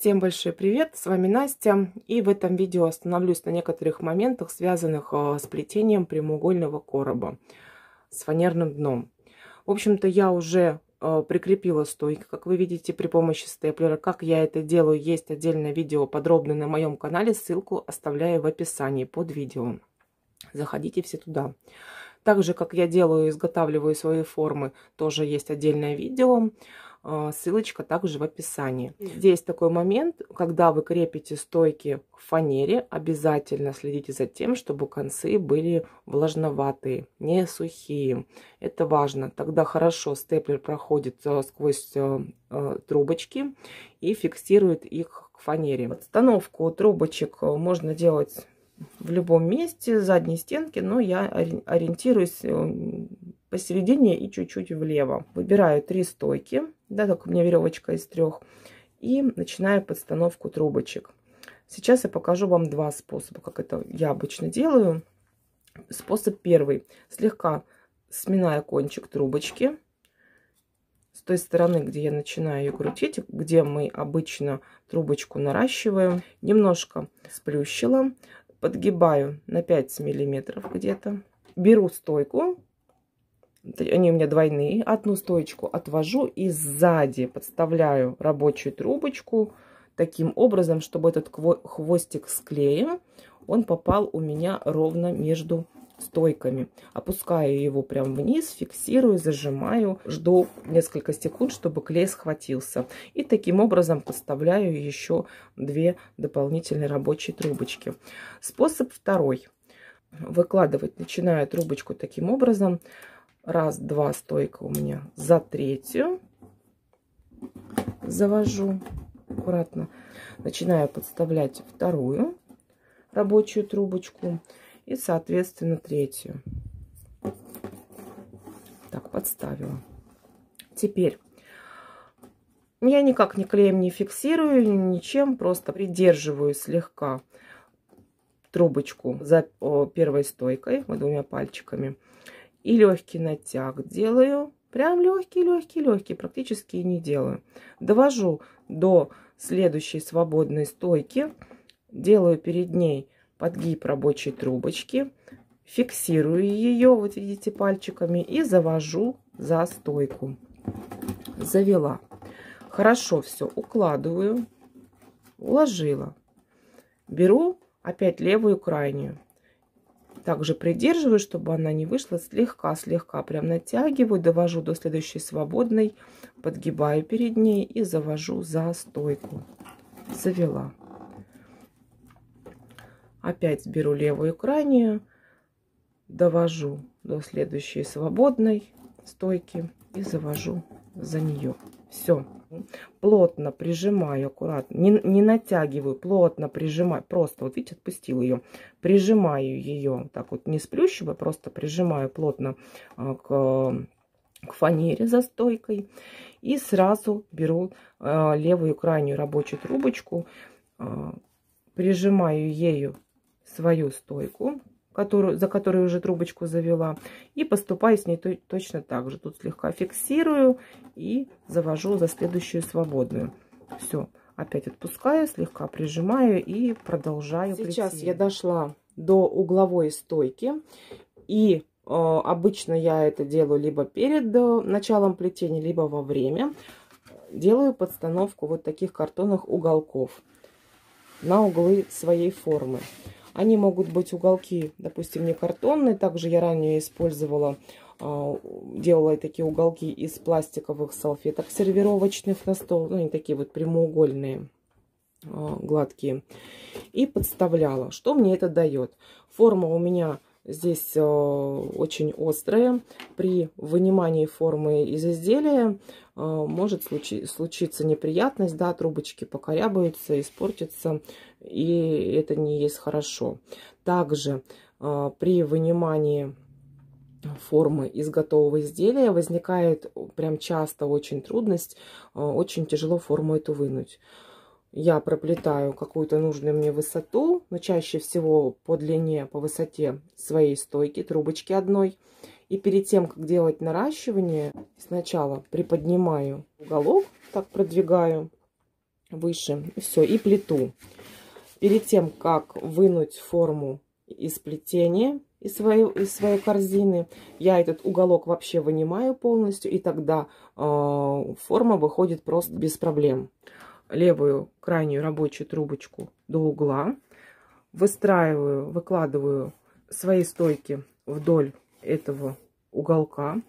Всем большой привет, с вами Настя, и в этом видео остановлюсь на некоторых моментах, связанных с плетением прямоугольного короба с фанерным дном. В общем-то, я уже прикрепила стойки, как вы видите, при помощи степлера. Как я это делаю, есть отдельное видео подробное на моем канале, ссылку оставляю в описании под видео. Заходите все туда. Так же, как я делаю, изготавливаю свои формы, тоже есть отдельное видео. Ссылочка также в описании. Здесь такой момент, когда вы крепите стойки к фанере, обязательно следите за тем, чтобы концы были влажноватые, не сухие. Это важно. Тогда хорошо степлер проходит сквозь трубочки и фиксирует их к фанере. Подстановку трубочек можно делать в любом месте задней стенки, но я ориентируюсь посередине и чуть-чуть влево. Выбираю 3 стойки, да, так у меня веревочка из 3, и начинаю подстановку трубочек. Сейчас я покажу вам 2 способа, как это я обычно делаю. Способ первый: слегка сминая кончик трубочки с той стороны, где я начинаю ее крутить, где мы обычно трубочку наращиваем, немножко сплющила, подгибаю на 5 миллиметров где-то, беру стойку. Они у меня двойные. Одну стоечку отвожу и сзади подставляю рабочую трубочку таким образом, чтобы этот хвостик с клеем, он попал у меня ровно между стойками. Опускаю его прям вниз, фиксирую, зажимаю, жду несколько секунд, чтобы клей схватился. И таким образом подставляю еще 2 дополнительные рабочие трубочки. Способ второй. Выкладывать начинаю трубочку таким образом. Раз, 2 стойка у меня за 3-ю. Завожу аккуратно. Начинаю подставлять 2-ю рабочую трубочку. И, соответственно, 3-ю. Так, подставила. Теперь я никак ни клеем не фиксирую, ничем. Просто придерживаю слегка трубочку за первой стойкой, 2 пальчиками. И легкий натяг делаю. Прям легкий, практически не делаю. Довожу до следующей свободной стойки. Делаю перед ней подгиб рабочей трубочки. Фиксирую ее, вот видите, пальчиками. И завожу за стойку. Завела. Хорошо все укладываю. Уложила. Беру опять левую крайнюю. Также придерживаю, чтобы она не вышла, слегка прям натягиваю, довожу до следующей свободной, подгибаю перед ней и завожу за стойку. Завела. Опять беру левую крайнюю, довожу до следующей свободной стойки и завожу за нее. Все. Плотно прижимаю, аккуратно, не натягиваю, плотно прижимаю, просто вот видите, отпустила ее, прижимаю ее, так вот не сплющиваю, просто прижимаю плотно к фанере за стойкой и сразу беру левую крайнюю рабочую трубочку, прижимаю ею свою стойку, за которую уже трубочку завела, и поступаю с ней точно так же. Тут слегка фиксирую и завожу за следующую свободную. Все, опять отпускаю, слегка прижимаю и продолжаю. Сейчас я дошла до угловой стойки, и обычно я это делаю либо перед началом плетения, либо во время. Делаю подстановку вот таких картонных уголков на углы своей формы. Они могут быть уголки, допустим, не картонные. Также я ранее использовала, делала такие уголки из пластиковых салфеток сервировочных на стол. Ну, они такие вот прямоугольные, гладкие. И подставляла. Что мне это дает? Форма у меня здесь очень острая. При вынимании формы из изделия может случиться неприятность, да, трубочки покорябаются, испортятся, и это не есть хорошо. Также при вынимании формы из готового изделия возникает прям часто очень трудность, очень тяжело форму эту вынуть. Я проплетаю какую-то нужную мне высоту, но чаще всего по длине, по высоте своей стойки, трубочки одной. И перед тем, как делать наращивание, сначала приподнимаю уголок, так продвигаю, выше. Все, и плету. Перед тем, как вынуть форму из плетения, из своей корзины, я этот уголок вообще вынимаю полностью, и тогда форма выходит просто без проблем. Левую крайнюю рабочую трубочку до угла, выкладываю свои стойки вдоль этого уголка,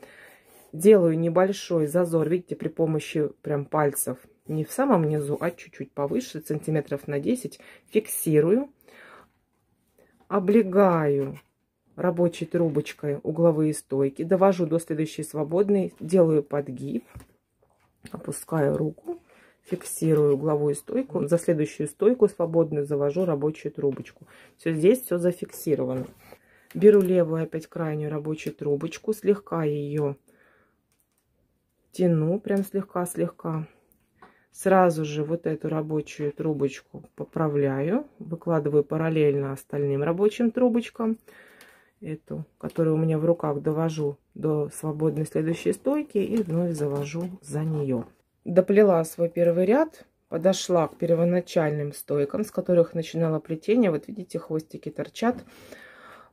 делаю небольшой зазор, видите, при помощи прям пальцев, не в самом низу, а чуть-чуть повыше, сантиметров на 10, фиксирую, облегаю рабочей трубочкой угловые стойки, довожу до следующей свободной, делаю подгиб, опускаю руку, фиксирую угловую стойку, за следующую стойку свободную завожу рабочую трубочку. Все, здесь все зафиксировано. Беру левую опять крайнюю рабочую трубочку, слегка ее тяну, прям слегка. Сразу же вот эту рабочую трубочку поправляю, выкладываю параллельно остальным рабочим трубочкам. Эту, которую у меня в руках, довожу до свободной следующей стойки и вновь завожу за нее. Доплела свой первый ряд, подошла к первоначальным стойкам, с которых начинала плетение. Вот видите, хвостики торчат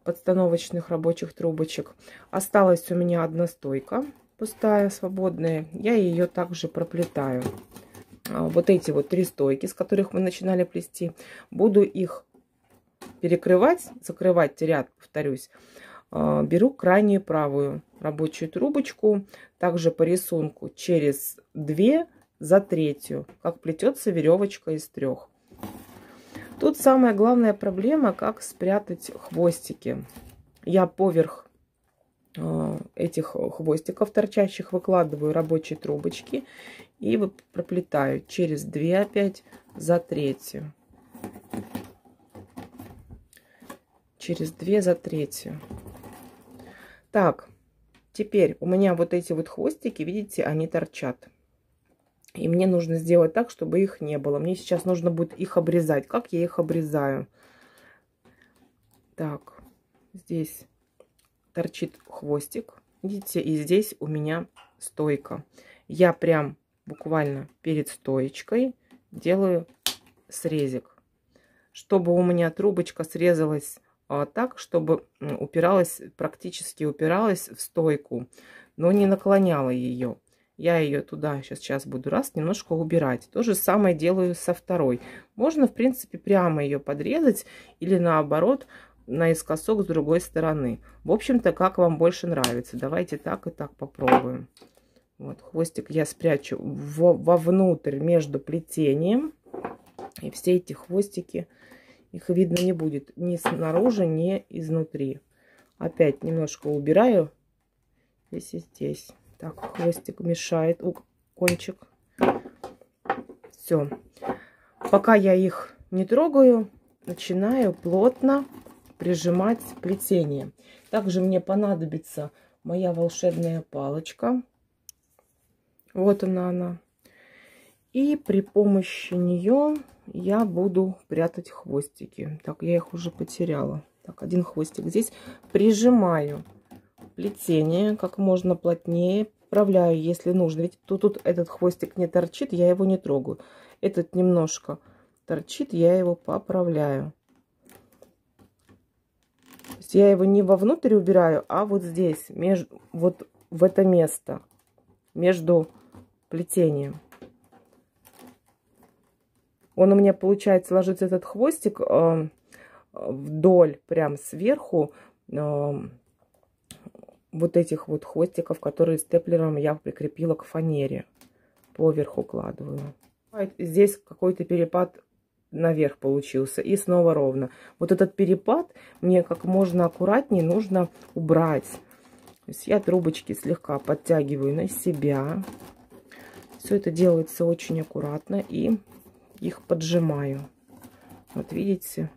подстановочных рабочих трубочек. Осталась у меня одна стойка пустая, свободная. Я ее также проплетаю. Вот эти вот 3 стойки, с которых мы начинали плести, буду их перекрывать, закрывать ряд, повторюсь. Беру крайнюю правую рабочую трубочку, также по рисунку через 2 за 3, как плетется веревочка из 3. Тут самая главная проблема, как спрятать хвостики. Я поверх этих хвостиков торчащих выкладываю рабочие трубочки и проплетаю через 2 опять за 3. Через 2 за 3. Так, теперь у меня вот эти вот хвостики, видите, они торчат. И мне нужно сделать так, чтобы их не было. Мне сейчас нужно будет их обрезать. Как я их обрезаю? Так, здесь торчит хвостик, видите, и здесь у меня стойка. Я прям буквально перед стоечкой делаю срезик, чтобы у меня трубочка срезалась так, чтобы практически упиралась в стойку, но не наклоняла ее. Я ее туда сейчас буду немножко убирать. То же самое делаю со второй. Можно, в принципе, прямо ее подрезать или наоборот наискосок с другой стороны. В общем-то, как вам больше нравится. Давайте так и так попробуем. Вот, хвостик я спрячу вовнутрь между плетением. И все эти хвостики, их видно не будет ни снаружи, ни изнутри. Опять немножко убираю здесь и здесь. Так, хвостик мешает, кончик. Все. Пока я их не трогаю, начинаю плотно прижимать плетение. Также мне понадобится моя волшебная палочка. Вот она. И при помощи нее я буду прятать хвостики. Так, я их уже потеряла. Так, один хвостик здесь. Прижимаю плетение как можно плотнее. Вправляю, если нужно. Ведь тут этот хвостик не торчит, я его не трогаю. Этот немножко торчит, я его поправляю. То есть я его не вовнутрь убираю, а вот здесь, вот в это место, между плетением. Он у меня, получается, ложится этот хвостик вдоль, прям сверху вот этих вот хвостиков, которые степлером я прикрепила к фанере. Поверх укладываю. Здесь какой-то перепад наверх получился. И снова ровно. Вот этот перепад мне как можно аккуратнее нужно убрать. То есть я трубочки слегка подтягиваю на себя. Все это делается очень аккуратно. И их поджимаю. Вот видите?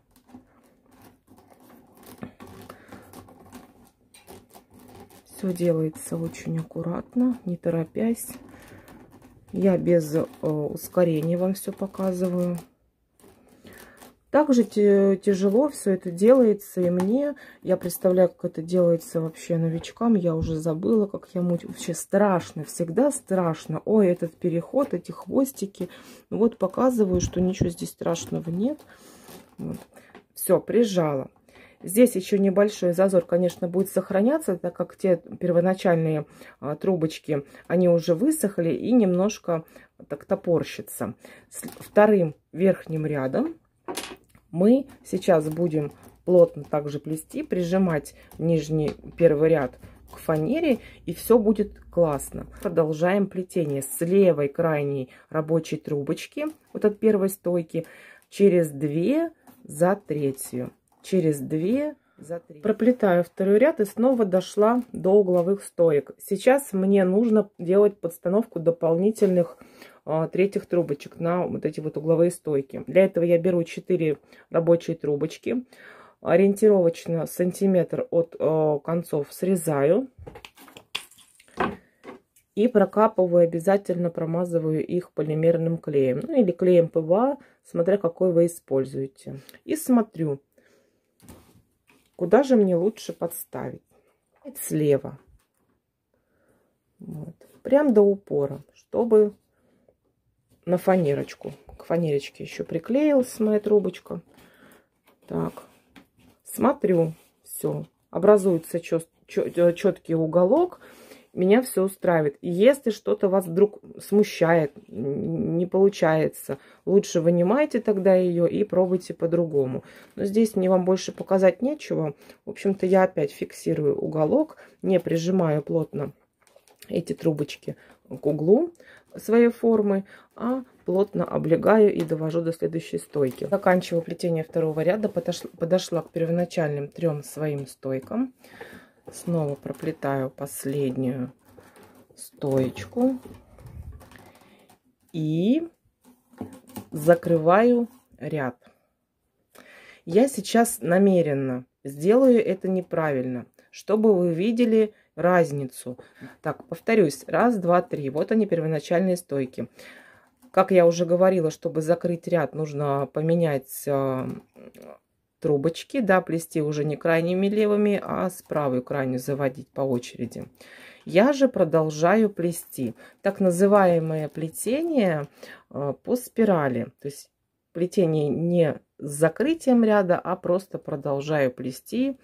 Все делается очень аккуратно, не торопясь. Я без ускорения вам все показываю. Также тяжело все это делается и мне. Я представляю, как это делается вообще новичкам. Я уже забыла, как я муть. Вообще страшно, всегда страшно. Ой, этот переход, эти хвостики. Вот показываю, что ничего здесь страшного нет. Вот. Все, прижала. Здесь еще небольшой зазор, конечно, будет сохраняться, так как те первоначальные трубочки, они уже высохли и немножко так топорщится. С вторым верхним рядом мы сейчас будем плотно также плести, прижимать нижний первый ряд к фанере, и все будет классно. Продолжаем плетение с левой крайней рабочей трубочки, вот от первой стойки, через 2 за третью, через 2 за 3. Проплетаю второй ряд и снова дошла до угловых стоек. Сейчас мне нужно делать подстановку дополнительных третьих трубочек на вот эти вот угловые стойки. Для этого я беру 4 рабочие трубочки, ориентировочно сантиметр от концов срезаю и прокапываю, обязательно промазываю их полимерным клеем, ну или клеем ПВА, смотря какой вы используете. И смотрю, куда же мне лучше подставить. Слева, вот, прям до упора, чтобы на фанерочку. К фанерочке еще приклеилась моя трубочка. Так, смотрю, все, образуется четкий уголок, меня все устраивает. Если что-то вас вдруг смущает, не получается, лучше вынимайте тогда ее и пробуйте по-другому. Но здесь мне вам больше показать нечего. В общем-то, я опять фиксирую уголок, не прижимаю плотно эти трубочки к углу своей формы, а плотно облегаю и довожу до следующей стойки. Заканчиваю плетение второго ряда, подошла к первоначальным 3 своим стойкам. Снова проплетаю последнюю стоечку и закрываю ряд. Я сейчас намеренно сделаю это неправильно, чтобы вы видели разницу. Так, повторюсь. 1, 2, 3. Вот они, первоначальные стойки. Как я уже говорила, чтобы закрыть ряд, нужно поменять трубочки, да, плести уже не крайними левыми, а с правой крайней заводить по очереди. Я же продолжаю плести. Так называемое плетение по спирали. То есть плетение не с закрытием ряда, а просто продолжаю плести.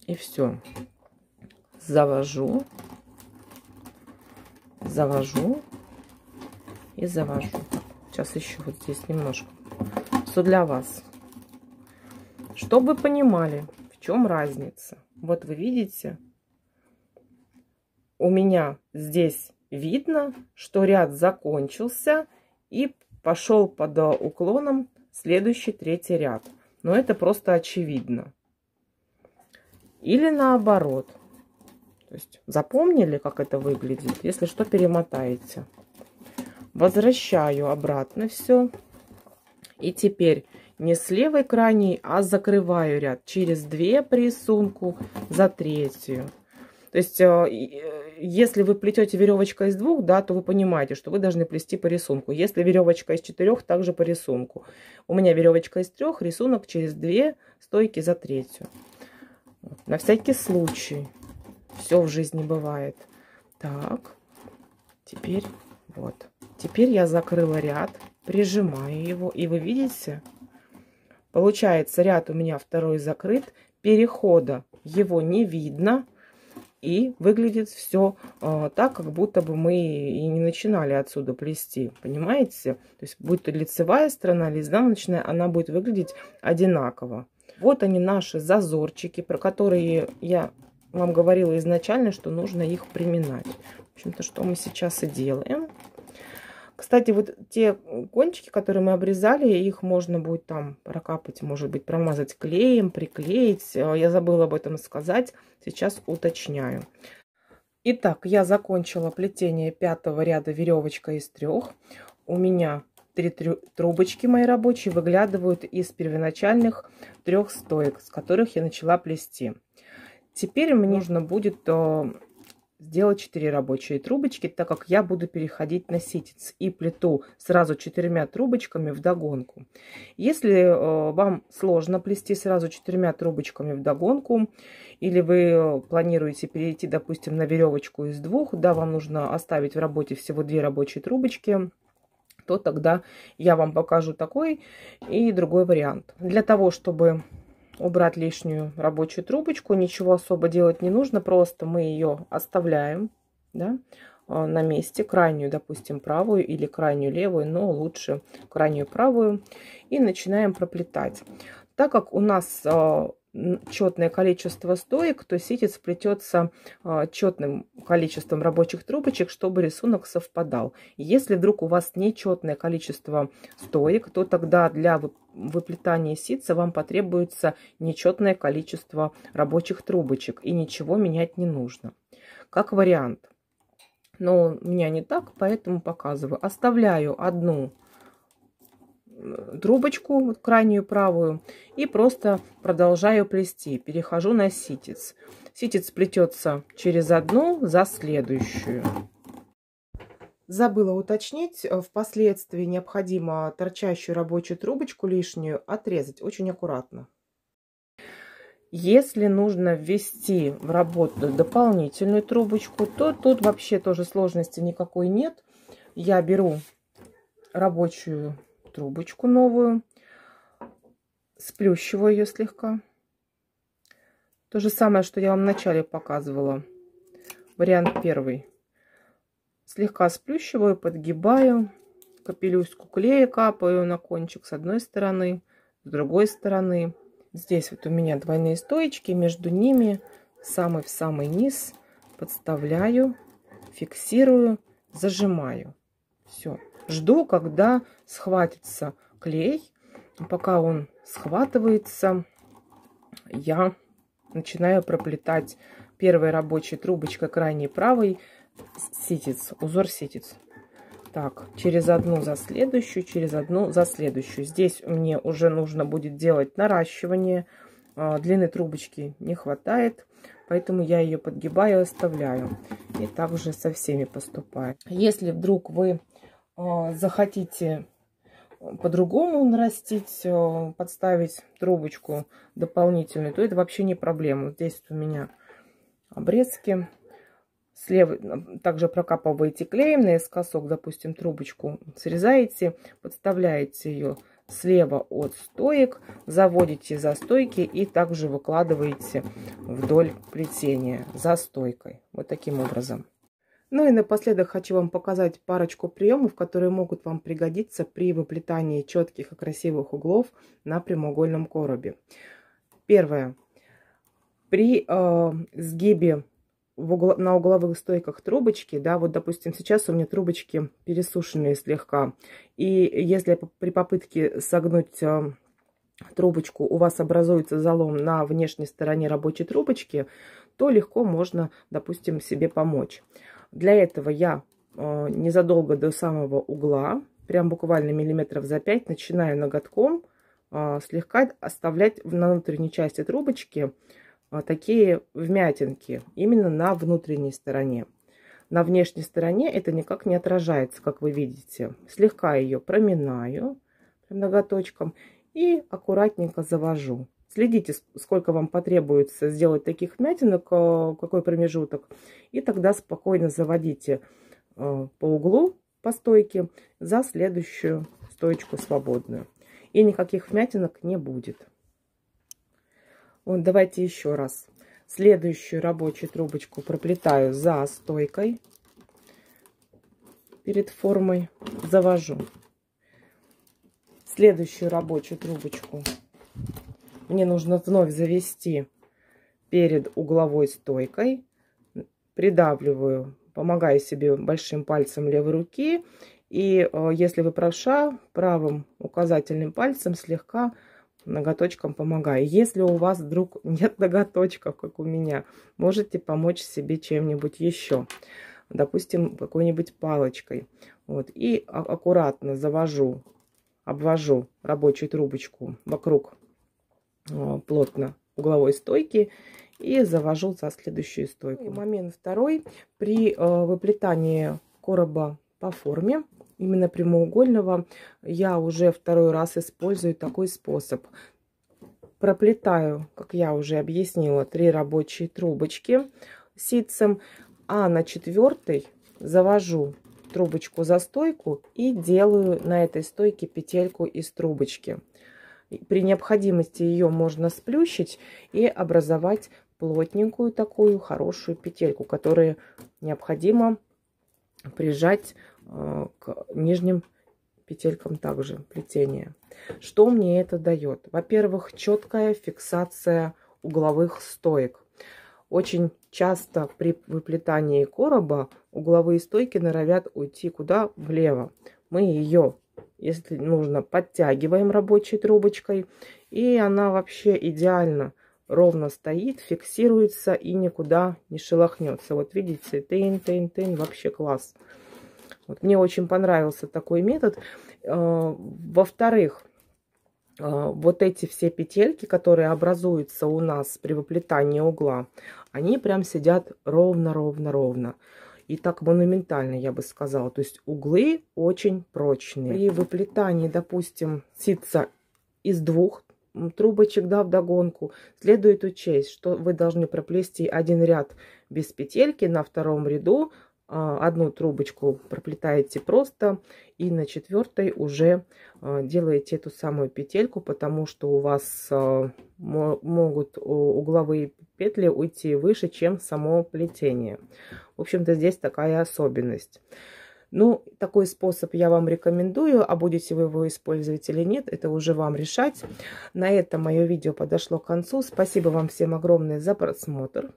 И все. Завожу, завожу и завожу. Сейчас еще вот здесь немножко. Все для вас. Чтобы вы понимали, в чем разница. Вот вы видите, у меня здесь видно, что ряд закончился и пошел под уклоном следующий 3-й ряд. Но это просто очевидно. Или наоборот. То есть запомнили, как это выглядит? Если что, перемотаете. Возвращаю обратно все. И теперь не с левой крайней, а закрываю ряд через 2 по рисунку за 3-ю. То есть, если вы плетете веревочкой из 2, да, то вы понимаете, что вы должны плести по рисунку. Если веревочка из 4, также по рисунку. У меня веревочка из 3, рисунок через 2 стойки за 3-ю. На всякий случай. Все в жизни бывает. Так, теперь вот. Теперь я закрыла ряд, прижимаю его. И вы видите, получается, ряд у меня второй закрыт. Перехода его не видно. И выглядит все так, как будто бы мы и не начинали отсюда плести. Понимаете? То есть, будь то лицевая сторона или изнаночная, она будет выглядеть одинаково. Вот они, наши зазорчики, про которые я вам говорила изначально, что нужно их приминать. В общем-то, что мы сейчас и делаем. Кстати, вот те кончики, которые мы обрезали, их можно будет там прокапать, может быть, промазать клеем, приклеить. Я забыла об этом сказать. Сейчас уточняю. Итак, я закончила плетение 5-го ряда веревочкой из 3. У меня 3 трубочки мои рабочие выглядывают из первоначальных 3 стоек, с которых я начала плести. Теперь мне нужно будет сделать 4 рабочие трубочки, так как я буду переходить на ситец и плету сразу 4 трубочками вдогонку. Если вам сложно плести сразу 4 трубочками вдогонку, или вы планируете перейти, допустим, на веревочку из 2, да, вам нужно оставить в работе всего 2 рабочие трубочки, то тогда я вам покажу такой и другой вариант. Для того, чтобы убрать лишнюю рабочую трубочку, ничего особо делать не нужно, просто мы ее оставляем, да, на месте, крайнюю, допустим, правую или крайнюю левую, но лучше крайнюю правую, и начинаем проплетать. Так как у нас четное количество стоек, то ситец плетется четным количеством рабочих трубочек, чтобы рисунок совпадал. Если вдруг у вас нечетное количество стоек, то тогда для выплетания ситца вам потребуется нечетное количество рабочих трубочек, и ничего менять не нужно. Как вариант. Но у меня не так, поэтому показываю. Оставляю одну трубочку, крайнюю правую, и просто продолжаю плести. Перехожу на ситец. Ситец плетется через одну за следующую. Забыла уточнить, впоследствии необходимо торчащую рабочую трубочку лишнюю отрезать очень аккуратно. Если нужно ввести в работу дополнительную трубочку, то тут вообще тоже сложности никакой нет. Я беру рабочую трубочку новую, сплющиваю ее слегка. То же самое, что я вам вначале показывала. Вариант первый. Слегка сплющиваю, подгибаю, капелюшку клея капаю на кончик с одной стороны, с другой стороны. Здесь вот у меня двойные стоечки, между ними в самый низ подставляю, фиксирую, зажимаю. Все. Жду, когда схватится клей. Пока он схватывается, я начинаю проплетать первой рабочей трубочкой крайней правой ситец, узор ситец. Так, через одну за следующую, через одну за следующую. Здесь мне уже нужно будет делать наращивание. Длины трубочки не хватает, поэтому я ее подгибаю и оставляю. И также со всеми поступаю. Если вдруг вы захотите по-другому нарастить, подставить трубочку дополнительную, то это вообще не проблема. Здесь у меня обрезки. Слева также прокапываете клеем наискосок, допустим, трубочку срезаете, подставляете ее слева от стоек, заводите за стойки и также выкладываете вдоль плетения за стойкой. Вот таким образом. Ну и напоследок хочу вам показать парочку приемов, которые могут вам пригодиться при выплетании четких и красивых углов на прямоугольном коробе. Первое. При сгибе на угловых стойках трубочки, да, вот, допустим, сейчас у меня трубочки пересушенные слегка, и если при попытке согнуть трубочку у вас образуется залом на внешней стороне рабочей трубочки, то легко можно, допустим, себе помочь. Для этого я незадолго до самого угла, прям буквально миллиметров за 5, начинаю ноготком слегка оставлять на внутренней части трубочки такие вмятинки именно на внутренней стороне. На внешней стороне это никак не отражается, как вы видите. Слегка ее проминаю ноготочком и аккуратненько завожу. Следите, сколько вам потребуется сделать таких вмятинок, какой промежуток, и тогда спокойно заводите по углу, по стойке, за следующую стоечку свободную. И никаких вмятинок не будет. Вот, давайте еще раз. Следующую рабочую трубочку проплетаю за стойкой, перед формой, завожу. Следующую рабочую трубочку мне нужно вновь завести перед угловой стойкой. Придавливаю, помогаю себе большим пальцем левой руки. И если вы правша, правым указательным пальцем слегка ноготочком помогаю. Если у вас вдруг нет ноготочков, как у меня, можете помочь себе чем-нибудь еще. Допустим, какой-нибудь палочкой. Вот. И аккуратно завожу, обвожу рабочую трубочку вокруг плотно угловой стойки и завожу за следующую стойку. И момент второй. При выплетании короба по форме, именно прямоугольного, я уже второй раз использую такой способ. Проплетаю, как я уже объяснила, 3 рабочие трубочки ситцем, а на 4-й завожу трубочку за стойку и делаю на этой стойке петельку из трубочки. При необходимости ее можно сплющить и образовать плотненькую такую хорошую петельку, которую необходимо прижать к нижним петелькам также плетения. Что мне это дает? Во-первых, четкая фиксация угловых стоек. Очень часто при выплетании короба угловые стойки норовят уйти куда? Влево. Мы ее, если нужно, подтягиваем рабочей трубочкой, и она вообще идеально ровно стоит, фиксируется и никуда не шелохнется. Вот видите, тын-тын-тын, вообще класс. Вот, мне очень понравился такой метод. Во-вторых, вот эти все петельки, которые образуются у нас при выплетании угла, они прям сидят ровно-ровно-ровно. И так монументально, я бы сказала. То есть углы очень прочные. При выплетании, допустим, ситца из 2 трубочек, да, вдогонку, следует учесть, что вы должны проплести один ряд без петельки, на 2-м ряду одну трубочку проплетаете просто, и на 4-й уже делаете эту самую петельку, потому что у вас могут угловые петли уйти выше, чем само плетение. В общем-то, здесь такая особенность. Ну, такой способ я вам рекомендую, а будете вы его использовать или нет, это уже вам решать. На этом мое видео подошло к концу. Спасибо вам всем огромное за просмотр.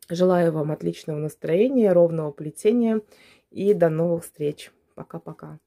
Желаю вам отличного настроения, ровного плетения и до новых встреч. Пока-пока.